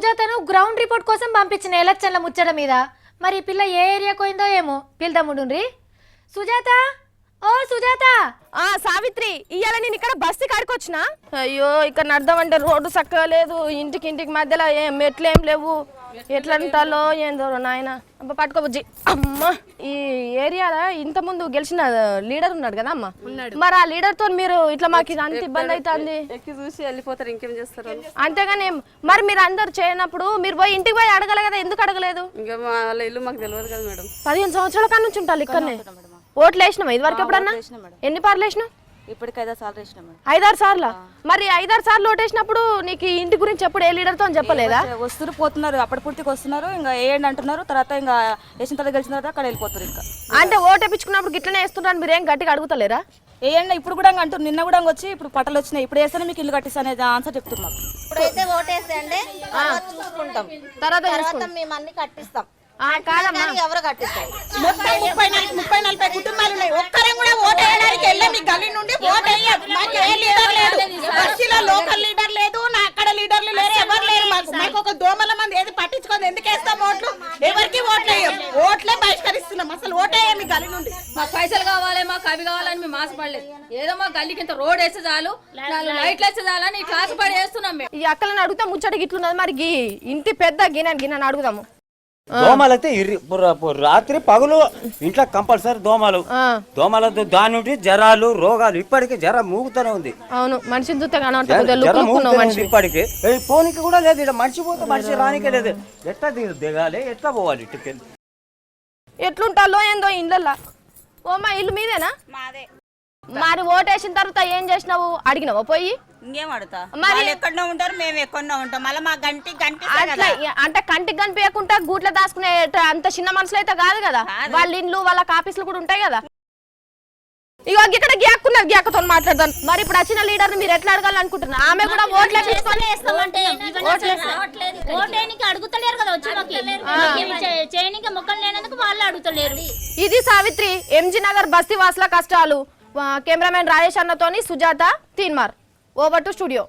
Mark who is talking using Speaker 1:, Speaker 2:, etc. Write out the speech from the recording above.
Speaker 1: సుజాతను ground report కోసం పంపించిన ఎలక్షన్ల ముచ్చట మీద మరి ఈ పిల్ల ఏ ఏరియాకు పోయిందో ఏమో పిల్దమ్ముడుండ్రి. సుజాత, ఓ సుజాత.
Speaker 2: సావిత్రి, ఇవాళ నేను ఇక్కడ బస్సు కాడికి వచ్చిన. అయ్యో, ఇక్కడ నడదామంటే రోడ్డు చక్కగా లేదు, ఇంటికి మధ్యలో ఏం మెట్లేం లేవు, ఎట్లా ఉంటాలో ఏందో నాయన. పట్టుకోబుజ్జి. అమ్మ, ఈ ఏరియాలో ఇంత ముందు గెలిచిన లీడర్ ఉన్నాడు కదా అమ్మ, మరి ఆ లీడర్ తో మీరు ఇట్లా మాకు ఇది అంత ఇబ్బంది అవుతుంది.
Speaker 3: ఎక్కి చూసి వెళ్ళిపోతారు, ఇంకేం చేస్తారు.
Speaker 2: అంతేగాని మరి మీరు అందరు చేయనప్పుడు మీరు పోయి ఇంటికి పోయి అడగలే కదా, ఎందుకు అడగలేదు?
Speaker 3: ఇంకా వాళ్ళ ఇల్లు మాకు తెలియదు కదా మేడం.
Speaker 2: 15 సంవత్సరాల కాడ నుంచి ఉంటారు ఇక్కడనే. ఓట్లు వేసినామా ఇది వరకు ఎప్పుడన్నా? ఎన్ని పార్లు వేసినావు?
Speaker 4: ఇప్పటికి 5-6 సార్లు వేసినా మేడం.
Speaker 2: 5-6 సార్లు? మరి 5-6 సార్లు ఓటేసినప్పుడు నీకు ఇంటి గురించి ఎప్పుడు ఏ లీడర్తో అని చెప్పలేదా?
Speaker 4: వస్తున్నారు, పోతున్నారు, అప్పటి పూర్తికి వస్తున్నారు, ఇంకా ఏంటి అంటున్నారు. తర్వాత ఇంకా వేసిన తర్వాత గెలిచిన తర్వాత అక్కడ వెళ్ళిపోతారు. ఇంకా
Speaker 2: అంటే ఓటు వేయించుకున్నప్పుడు గిట్లనే వేస్తుంటారు, మీరు ఏం గట్టిగా అడుగుతలేరా?
Speaker 4: ఏంటి ఇప్పుడు కూడా అంటారు, నిన్న కూడా వచ్చి ఇప్పుడు పట్టలు వచ్చినాయి, ఇప్పుడు వేస్తేనే మీకు ఇల్లు కట్టిస్తా అనేది ఆన్సర్ చెప్తున్నారు.
Speaker 5: ఇప్పుడైతే ఓటేసేయండి, చూసుకుంటాం, తర్వాత మేము అన్ని కట్టిస్తాం. ఎవరు కట్టిస్తారు?
Speaker 6: 30-40 కుటుంబాలు ఉన్నాయి. ఒక్కరే కూడా ఓటు వేయడానికి వెళ్ళాం. మీ గల్లీ నుండి ఓటు వేయదు. మాకు ఏ లీడర్ లేదు, బస్సులో లోకల్ లీడర్ లేదు, నా అక్కడ లీడర్లు లేరు, ఎవరు లేరు. మాకు ఒక దోమల మంది ఏది పట్టించుకోండి. ఎందుకు వేస్తాం ఓట్లు? ఎవరికి ఓట్లు వేయం, ఓట్లే బహిష్కరిస్తున్నాం. అసలు ఓటేయం మీ గల్లీ నుండి.
Speaker 7: మాకు పైసలు కావాలి, మాకు అవి కావాలని మేము ఆశపడలేదు. ఏదో మా గల్లీకి ఇంత రోడ్ వేస్తే చాలు, లైట్లు వేస్తే చాలని క్లాస్ పడి వేస్తున్నాం మేము.
Speaker 2: ఈ అక్కలను అడుగుతా ముచ్చట గిట్లున్నది. మరి ఇంటి పెద్ద గిన్నెని అడుగుదాము.
Speaker 8: దోమలు అయితే రాత్రి పగులు ఇంట్లో కంపల్సరీ దోమలతో దాని నుండి జరాలు రోగాలు ఇప్పటికీ జ్వరం మూగుతూనే ఉంది.
Speaker 2: అవును, మనిషిని చూస్తే మనిషి
Speaker 8: ఇప్పటికి పోనీకి కూడా లేదు. ఇక్కడ మనిషి పోతే మనిషి రానికే లేదు. ఎట్లా దిగాలి, ఎట్లా పోవాలి ఇంటికి?
Speaker 2: ఎట్లుంటాలో ఏందో ఇళ్ళల్లో. ఓ మా ఇల్లు మీదేనా? మరి ఓటేసిన తర్వాత ఏం చేసినావు? అడిగినావా పోయి?
Speaker 6: ఇంకేం అడుగుతా, మరి ఎక్కడో ఉంటారు, మేము ఎక్కడో ఉంటాం. మళ్ళీ మా గంటి
Speaker 2: అట్లా అంటే కంటికి కనిపించకుండా గూట్లో దాచుకునే అంత చిన్న మనుషులు అయితే కాదు కదా. వాళ్ళ ఇండ్లు వాళ్ళ ఆఫీసులు కూడా ఉంటాయి కదా. ఇగో ఇక్కడ గ్యాక్కున్నది, గ్యాక్కతో మాట్లాడదాం. మరి ఇప్పుడు వచ్చిన లీడర్ మీరు ఎట్లా అడగాలనుకుంటున్నారు? ఆమె కూడా ఓట్లే
Speaker 9: అడుగుతలేరు కదా, చేయనికి మొక్కలు లేనందుకు వాళ్ళు అడుగుతలేరు.
Speaker 2: ఇది సావిత్రి, ఎంజీ నగర్ బస్తీ వాసుల కష్టాలు. కెమెరామెన్ రాజేష్ అన్నతోని Sujatha, Teenmaar. Over to studio.